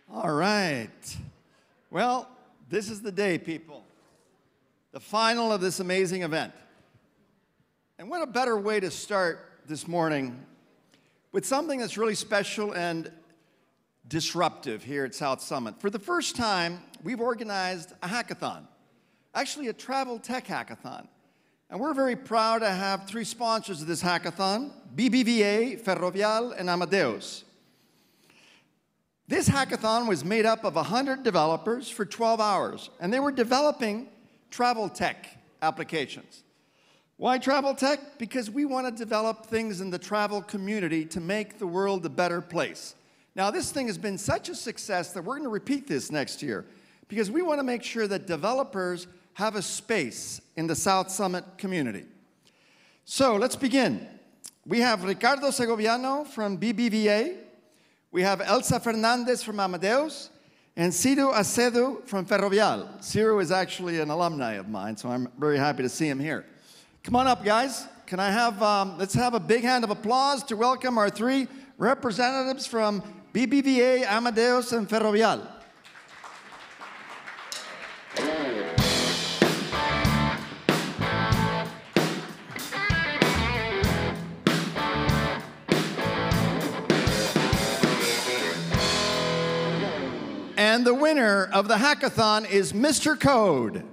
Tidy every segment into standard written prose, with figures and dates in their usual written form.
All right. Well, this is the day, people. The final of this amazing event. And what a better way to start this morning with something that's really special and disruptive here at South Summit. For the first time, we've organized a hackathon, actually a travel tech hackathon. And we're very proud to have three sponsors of this hackathon, BBVA, Ferrovial, and Amadeus. This hackathon was made up of 100 developers for 12 hours, and they were developing travel tech applications. Why travel tech? Because we want to develop things in the travel community to make the world a better place. Now, this thing has been such a success that we're going to repeat this next year, because we want to make sure that developers have a space in the South Summit community. So let's begin. We have Ricardo Segoviano from BBVA. We have Elsa Fernandez from Amadeus, and Ciro Acedo from Ferrovial. Ciro is actually an alumni of mine, so I'm very happy to see him here. Come on up, guys. Can I have, let's have a big hand of applause to welcome our three representatives from BBVA, Amadeus, and Ferrovial. And the winner of the hackathon is Mr. Code.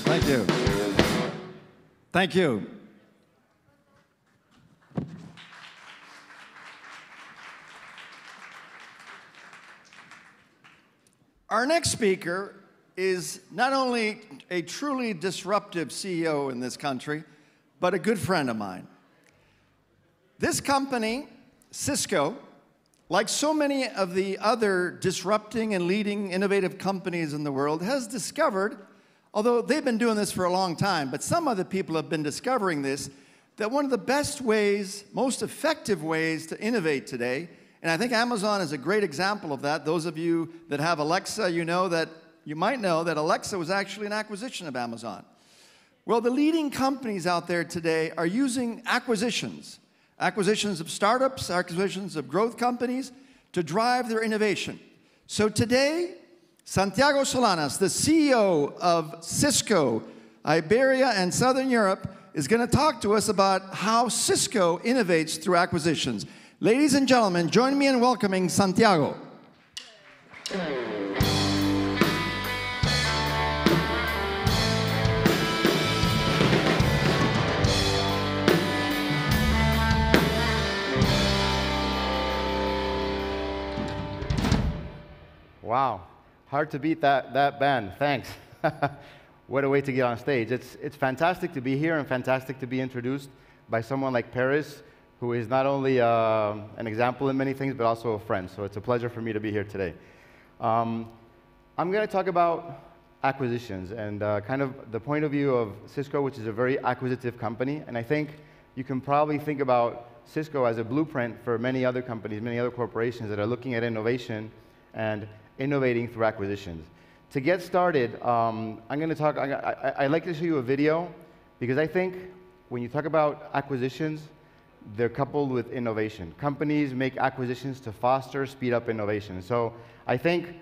Thank you. Thank you. Our next speaker is not only a truly disruptive CEO in this country, but a good friend of mine. This company, Cisco, like so many of the other disrupting and leading innovative companies in the world, has discovered, although they've been doing this for a long time, but some other people have been discovering this, that one of the best ways, most effective ways to innovate today, and I think Amazon is a great example of that. Those of you that have Alexa, you might know that Alexa was actually an acquisition of Amazon. Well, the leading companies out there today are using acquisitions of startups, acquisitions of growth companies to drive their innovation. So today, Santiago Salinas, the CEO of Cisco, Iberia and Southern Europe, is going to talk to us about how Cisco innovates through acquisitions. Ladies and gentlemen, join me in welcoming Santiago. Wow, hard to beat that band. Thanks. What a way to get on stage. It's fantastic to be here and fantastic to be introduced by someone like Paris, who is not only an example in many things, but also a friend. So it's a pleasure for me to be here today. I'm going to talk about acquisitions and kind of the point of view of Cisco, which is a very acquisitive company. And I think you can probably think about Cisco as a blueprint for many other companies, many other corporations that are looking at innovation and innovating through acquisitions. To get started, I'd like to show you a video, because I think when you talk about acquisitions, they're coupled with innovation. Companies make acquisitions to foster, speed up innovation. So I think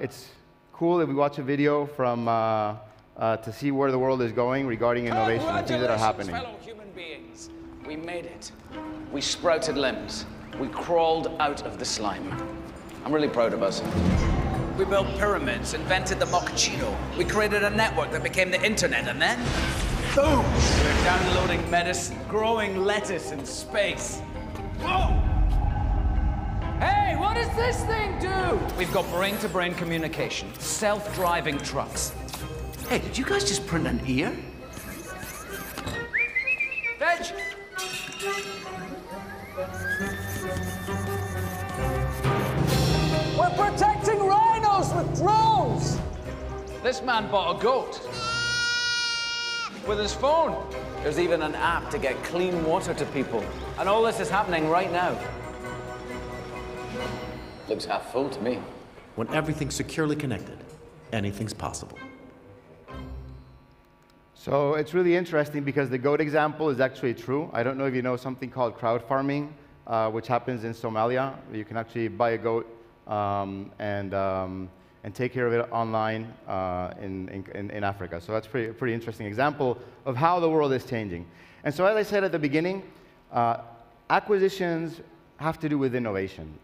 it's cool if we watch a video from to see where the world is going regarding innovation and things that are happening. Fellow human beings, we made it. We sprouted limbs. We crawled out of the slime. I'm really proud of us. We built pyramids, invented the mochaccino. We created a network that became the internet, and then boom! We're downloading medicine, growing lettuce in space. Whoa! Hey, what does this thing do? We've got brain-to-brain communication, self-driving trucks. Hey, did you guys just print an ear? Veg! We're protecting rhinos with drones! This man bought a goat. with his phone. There's even an app to get clean water to people. And all this is happening right now. Looks half full to me. When everything's securely connected, anything's possible. So it's really interesting because the goat example is actually true. I don't know if you know something called crowd farming, which happens in Somalia. You can actually buy a goat and take care of it online in Africa. So that's a pretty interesting example of how the world is changing. And so as I said at the beginning, acquisitions have to do with innovation.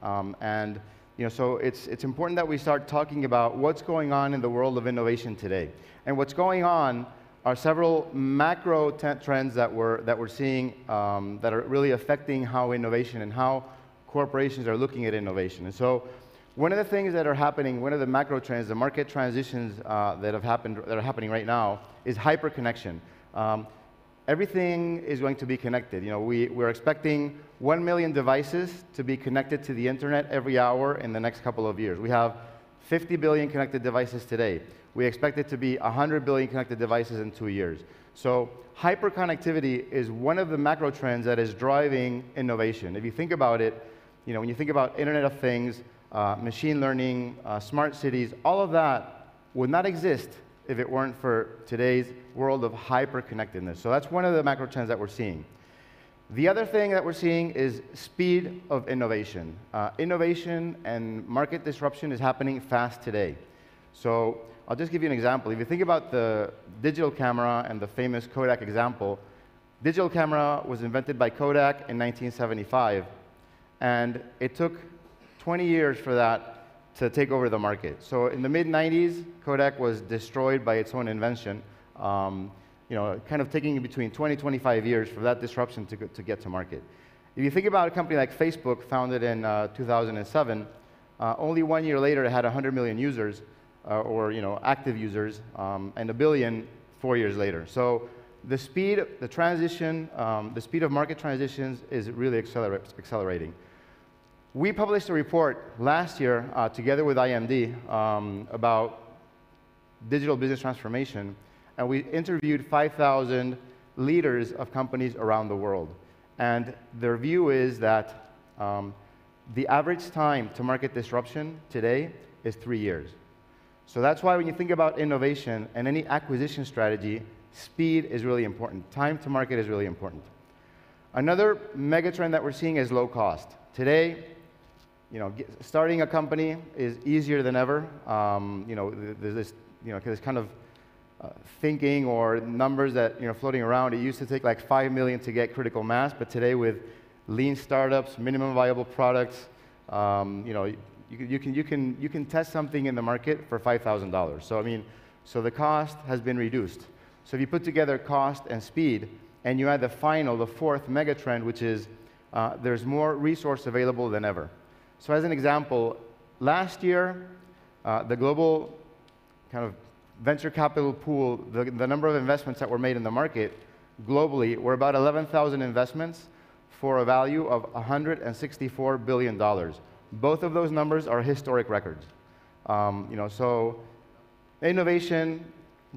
So it's important that we start talking about what's going on in the world of innovation today. And what's going on are several macro trends that we're seeing that are really affecting how innovation and how corporations are looking at innovation. And so one of the things that are happening, one of the macro trends, the market transitions that are happening right now is hyperconnection. Everything is going to be connected. We're expecting 1 million devices to be connected to the internet every hour in the next couple of years. We have 50 billion connected devices today. We expect it to be 100 billion connected devices in 2 years. So hyperconnectivity is one of the macro trends that is driving innovation. If you think about it, when you think about Internet of Things, machine learning, smart cities, all of that would not exist if it weren't for today's world of hyperconnectedness. So that's one of the macro trends that we're seeing. The other thing that we're seeing is speed of innovation. Innovation and market disruption is happening fast today. So I'll just give you an example. If you think about the digital camera and the famous Kodak example, digital camera was invented by Kodak in 1975, and it took 20 years for that to take over the market. So in the mid-90s, Kodak was destroyed by its own invention, kind of taking between 20 and 25 years for that disruption to get to market. If you think about a company like Facebook, founded in 2007, only 1 year later it had 100 million users, active users, and 1 billion 4 years later. So the speed of market transitions is really accelerating. We published a report last year together with IMD about digital business transformation, and we interviewed 5,000 leaders of companies around the world. And their view is that the average time to market disruption today is 3 years. So that's why when you think about innovation and any acquisition strategy, speed is really important. Time to market is really important. Another megatrend that we're seeing is low cost. Today, starting a company is easier than ever. There's this kind of thinking or numbers that floating around. It used to take like 5 million to get critical mass, but today with lean startups, minimum viable products, you can test something in the market for $5,000. So the cost has been reduced. So if you put together cost and speed, and you add the fourth megatrend, which is there's more resource available than ever. So as an example, last year, the global kind of venture capital pool, the number of investments that were made in the market globally were about 11,000 investments for a value of $164 billion. Both of those numbers are historic records. So innovation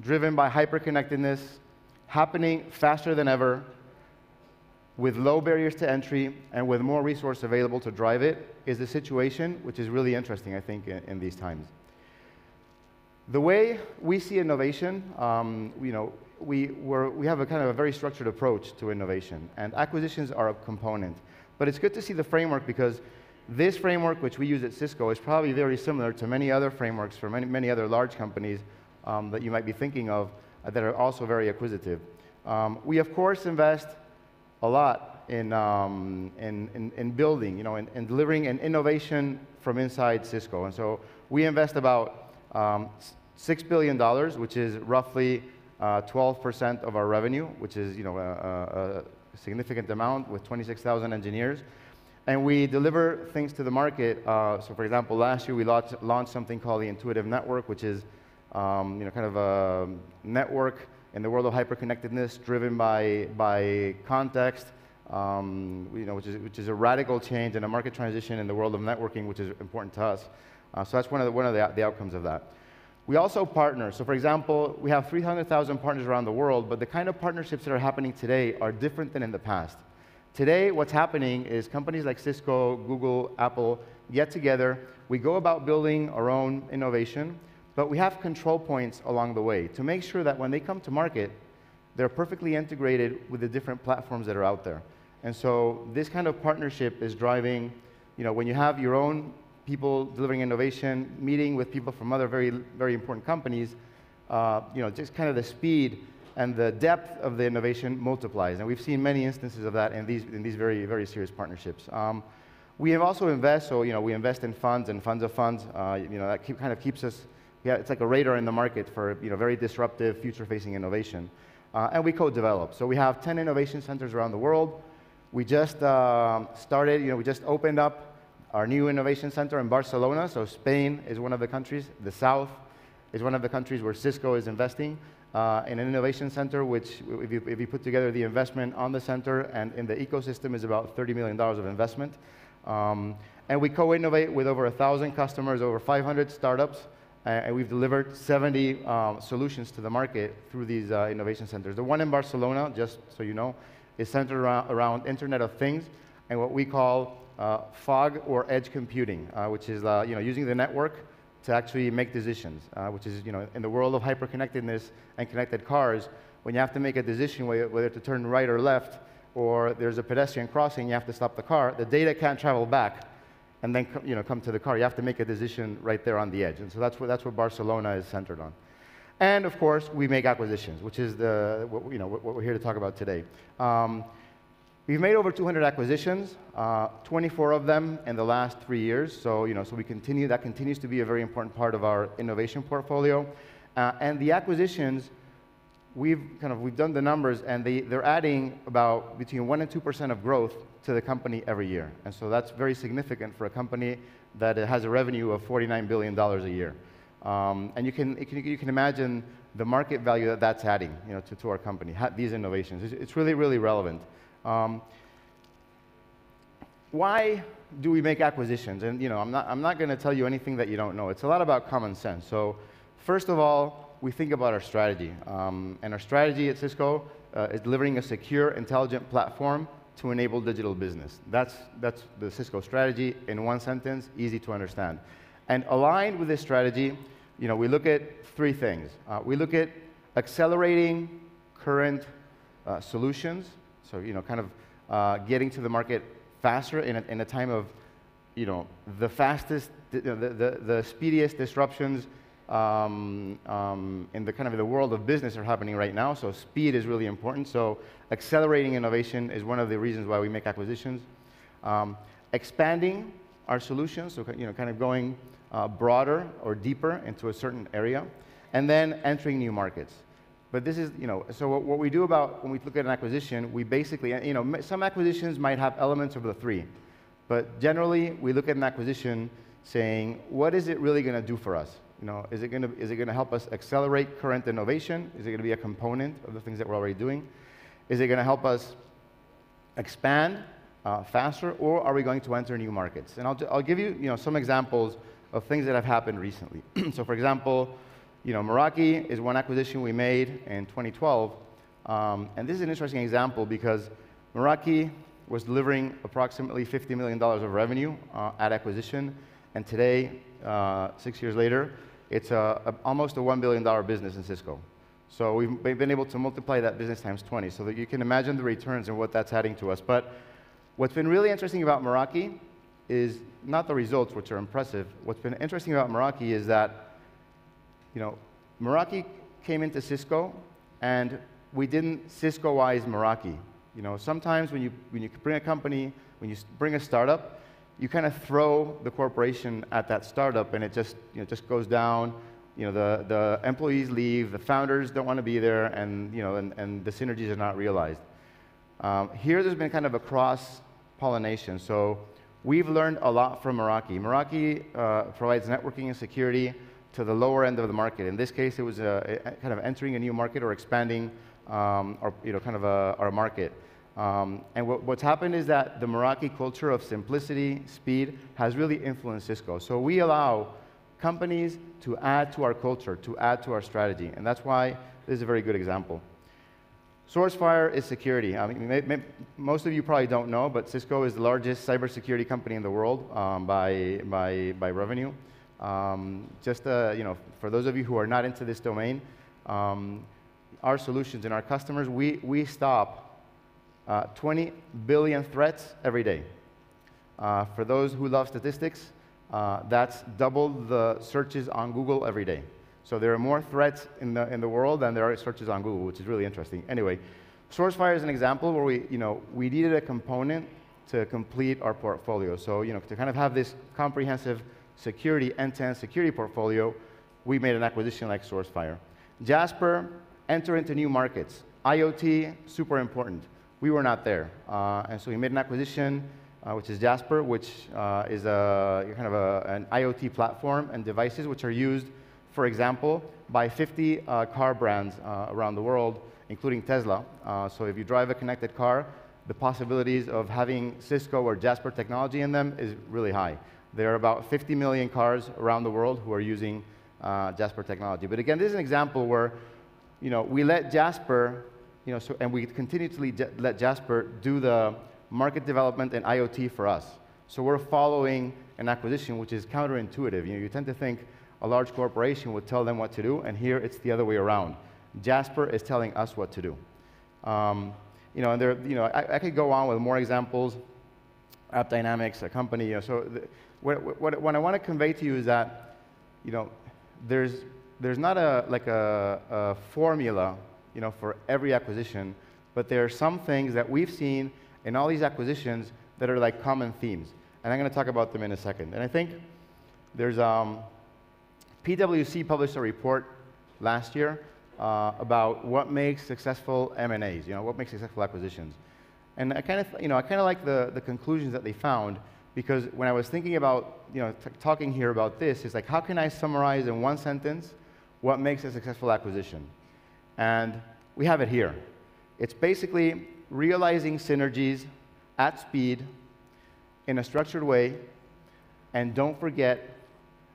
driven by hyperconnectedness, happening faster than ever, with low barriers to entry and with more resource available to drive it, is the situation which is really interesting, I think, in these times. The way we see innovation, we have a kind of a very structured approach to innovation, and acquisitions are a component. But it's good to see the framework, because this framework, which we use at Cisco, is probably very similar to many other frameworks for many other large companies that you might be thinking of that are also very acquisitive. We, of course, invest a lot in building, in delivering an innovation from inside Cisco. And so we invest about $6 billion, which is roughly 12% of our revenue, which is a significant amount with 26,000 engineers. And we deliver things to the market. So for example, last year we launched something called the Intuitive Network, which is kind of a network in the world of hyperconnectedness driven by context, which is a radical change and a market transition in the world of networking, which is important to us. So that's one of the outcomes of that. We also partner. So for example, we have 300,000 partners around the world, but the kind of partnerships that are happening today are different than in the past. Today, what's happening is companies like Cisco, Google, Apple get together. We go about building our own innovation, but we have control points along the way to make sure that when they come to market, they're perfectly integrated with the different platforms that are out there. And so this kind of partnership is driving, when you have your own people delivering innovation, meeting with people from other very, very important companies, just kind of the speed and the depth of the innovation multiplies. And we've seen many instances of that in these very, very serious partnerships. We have also invest, so we invest in funds and funds of funds. That kind of keeps us, it's like a radar in the market for very disruptive, future-facing innovation. And we co-develop. So we have 10 innovation centers around the world. We just we just opened up our new innovation center in Barcelona. So Spain is one of the countries. The South is one of the countries where Cisco is investing in an innovation center, which if you put together the investment on the center and in the ecosystem is about $30 million of investment. And we co-innovate with over 1,000 customers, over 500 startups, and we've delivered 70 solutions to the market through these innovation centers. The one in Barcelona, just so you know, is centered around Internet of Things and what we call fog or edge computing, which is using the network to actually make decisions, which is in the world of hyperconnectedness and connected cars, when you have to make a decision whether to turn right or left, or there's a pedestrian crossing, you have to stop the car. The data can't travel back and then come to the car. You have to make a decision right there on the edge, and so that's what Barcelona is centered on. And of course, we make acquisitions, which is what we're here to talk about today. We've made over 200 acquisitions, 24 of them in the last 3 years. So, so that continues to be a very important part of our innovation portfolio. And the acquisitions, we've done the numbers, and they're adding about between 1% and 2% of growth to the company every year. And so that's very significant for a company that has a revenue of $49 billion a year. And you can imagine the market value that that's adding, to our company, these innovations. It's really, really relevant. Why do we make acquisitions? And I'm not going to tell you anything that you don't know. It's a lot about common sense. So first of all, we think about our strategy. And our strategy at Cisco is delivering a secure, intelligent platform to enable digital business. That's the Cisco strategy in one sentence, easy to understand. And aligned with this strategy, we look at three things. We look at accelerating current solutions. So, getting to the market faster in a time of, the fastest, the speediest disruptions in the world of business are happening right now. So speed is really important. So accelerating innovation is one of the reasons why we make acquisitions. Expanding our solutions, so kind of going broader or deeper into a certain area, and then entering new markets. But this is, so what we do when we look at an acquisition, we basically, some acquisitions might have elements of the three. But generally, we look at an acquisition saying, what is it really going to do for us? Is it going to help us accelerate current innovation? Is it going to be a component of the things that we're already doing? Is it going to help us expand faster, or are we going to enter new markets? And I'll give you, some examples of things that have happened recently. So for example, Meraki is one acquisition we made in 2012. And this is an interesting example because Meraki was delivering approximately $50 million of revenue at acquisition. And today, 6 years later, it's almost a $1 billion business in Cisco. So we've been able to multiply that business times 20, so that you can imagine the returns and what that's adding to us. But what's been really interesting about Meraki is not the results, which are impressive. What's been interesting about Meraki is that Meraki came into Cisco, and we didn't Cisco-ize Meraki. Sometimes when you bring a company, when you bring a startup, you kind of throw the corporation at that startup, and it just goes down. The employees leave, the founders don't want to be there, and and the synergies are not realized. Here, there's been kind of a cross-pollination. So we've learned a lot from Meraki. Meraki provides networking and security to the lower end of the market. In this case, it was kind of entering a new market or expanding our market. And what's happened is that the Meraki culture of simplicity, speed, has really influenced Cisco. So we allow companies to add to our culture, to add to our strategy. And that's why this is a very good example. SourceFire is security. I mean, most of you probably don't know, but Cisco is the largest cybersecurity company in the world by revenue. For those of you who are not into this domain, our solutions and our customers, we stop 20 billion threats every day. For those who love statistics, that's double the searches on Google every day. So there are more threats in the world than there are searches on Google, which is really interesting. Anyway, SourceFire is an example where we needed a component to complete our portfolio. So to kind of have this comprehensive security, end-to-end security portfolio, we made an acquisition like SourceFire. Jasper, enter into new markets. IoT, super important. We were not there. And so we made an acquisition, which is Jasper, which is an IoT platform and devices which are used, for example, by 50 car brands around the world, including Tesla. So if you drive a connected car, the possibilities of having Cisco or Jasper technology in them is really high. There are about 50 million cars around the world who are using Jasper technology. But again, this is an example where we let Jasper, and we continue to let Jasper do the market development and IoT for us. So we're following an acquisition which is counterintuitive. You tend to think a large corporation would tell them what to do, and here it's the other way around. Jasper is telling us what to do. And I could go on with more examples. App Dynamics, a company. What I want to convey to you is that there's not a formula for every acquisition, but there are some things that we've seen in all these acquisitions that are like common themes. And I'm going to talk about them in a second. And I think there's PwC published a report last year about what makes successful M&As, what makes successful acquisitions. And I kind of like the conclusions that they found, because when I was thinking about, talking here about this, it's like, how can I summarize in one sentence what makes a successful acquisition? And we have it here. It's basically realizing synergies at speed in a structured way, and don't forget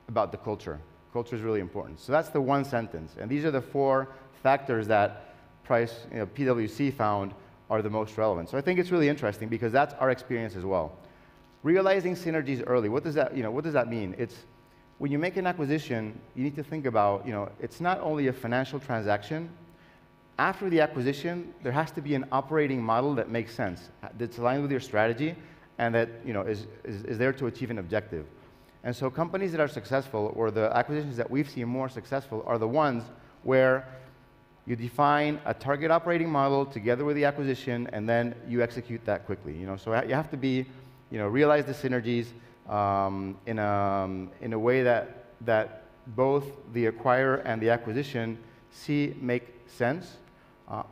about the culture. Culture is really important. So that's the one sentence. And these are the 4 factors that PwC found are the most relevant. So I think it's really interesting because that's our experience as well. Realizing synergies early. What does that mean? It's when you make an acquisition, you need to think about, it's not only a financial transaction. After the acquisition, there has to be an operating model that makes sense, that's aligned with your strategy, and that is there to achieve an objective. And so companies that are successful, or the acquisitions that we've seen more successful, are the ones where you define a target operating model together with the acquisition, and then you execute that quickly. So you have to be, realize the synergies in a way that both the acquirer and the acquisition make sense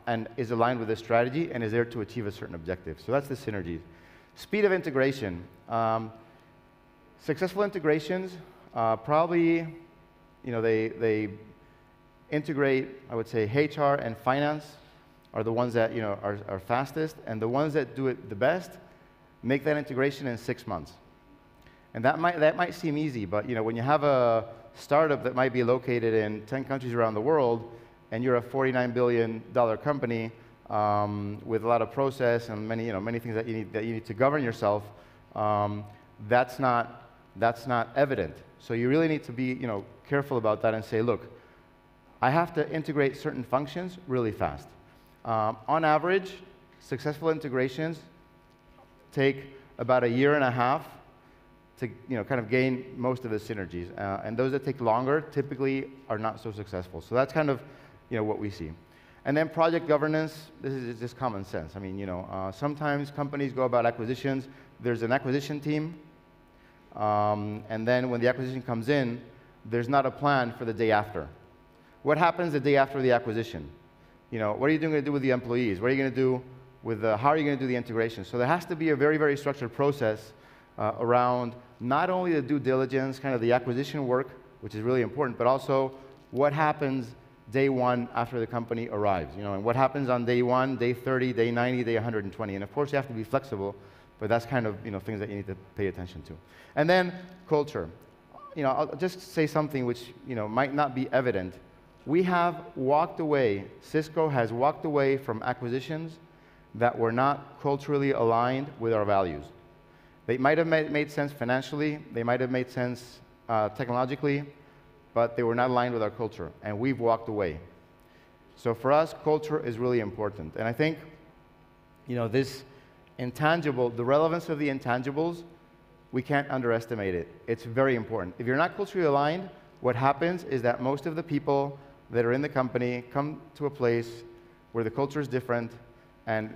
and is aligned with the strategy and is there to achieve a certain objective. So that's the synergies. Speed of integration. Successful integrations probably, they integrate, I would say, HR and finance are the ones that are fastest, and the ones that do it the best make that integration in 6 months. And that might seem easy, but when you have a startup that might be located in 10 countries around the world, and you're a $49 billion company with a lot of process and many things that you need to govern yourself, that's not evident. So you really need to be careful about that and say, look, I have to integrate certain functions really fast. On average, successful integrations take about 1.5 years to kind of gain most of the synergies. And those that take longer typically are not so successful. So that's kind of what we see. And then project governance, this is just common sense. I mean, sometimes companies go about acquisitions. There's an acquisition team. And then when the acquisition comes in, there's not a plan for the day after. What happens the day after the acquisition? What are you going to do with the employees? What are you going to do with how are you going to do the integration? So there has to be a very, very structured process around not only the due diligence, kind of the acquisition work, which is really important, but also what happens day 1 after the company arrives. And what happens on day 1, day 30, day 90, day 120. And of course, you have to be flexible, but that's kind of things that you need to pay attention to. And then culture. I'll just say something which might not be evident. We have walked away, Cisco has walked away from acquisitions that were not culturally aligned with our values. They might have made sense financially, they might have made sense technologically, but they were not aligned with our culture, and we've walked away. So for us, culture is really important. And I think this intangible, the relevance of the intangibles, we can't underestimate it. It's very important. If you're not culturally aligned, what happens is that most of the people that are in the company come to a place where the culture is different, and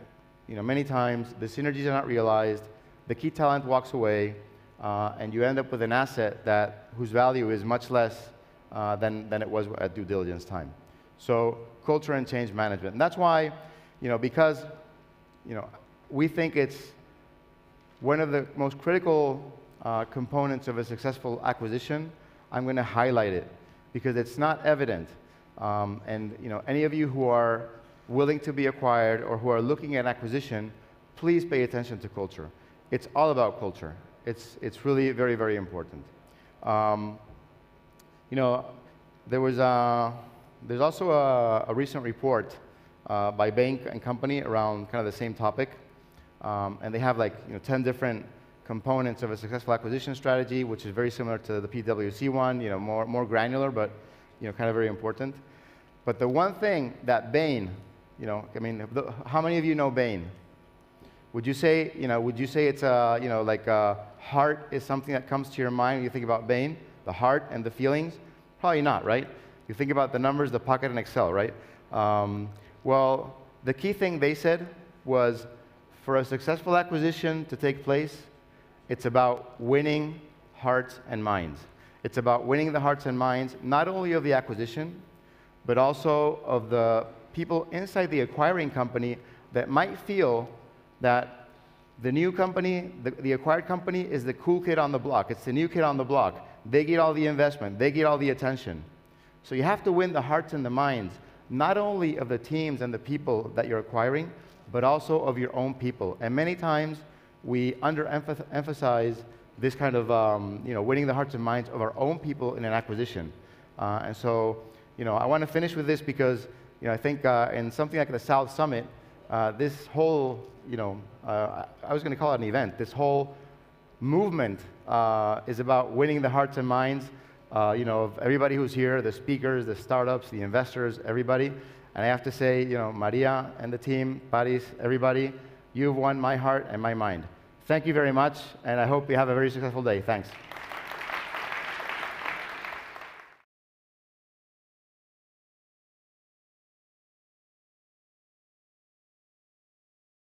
many times the synergies are not realized, the key talent walks away, and you end up with an asset whose value is much less than it was at due diligence time. So culture and change management. And that's why, because we think it's one of the most critical components of a successful acquisition, I'm going to highlight it because it's not evident. And any of you who are willing to be acquired or who are looking at acquisition, please pay attention to culture. It's all about culture. It's really very, very important. There's also a recent report by Bain and Company around kind of the same topic. And they have 10 different components of a successful acquisition strategy, which is very similar to the PwC one, more granular, but kind of very important. But the one thing that Bain, how many of you know Bain? Would you say it's heart is something that comes to your mind when you think about Bain? The heart and the feelings? Probably not, right? You think about the numbers, the pocket, and Excel, right? Well, the key thing they said was, for a successful acquisition to take place, it's about winning hearts and minds. It's about winning the hearts and minds, not only of the acquisition, but also of the people inside the acquiring company that might feel that the new company, the acquired company, is the cool kid on the block. It's the new kid on the block. They get all the investment. They get all the attention. So you have to win the hearts and the minds, not only of the teams and the people that you're acquiring, but also of your own people. And many times we underemphasize this kind of winning the hearts and minds of our own people in an acquisition. And so I want to finish with this because I think in something like the South Summit, this whole I was going to call it an event. This whole movement is about winning the hearts and minds of everybody who's here, the speakers, the startups, the investors, everybody. And I have to say, Maria and the team, Paris, everybody, you've won my heart and my mind. Thank you very much, and I hope you have a very successful day. Thanks.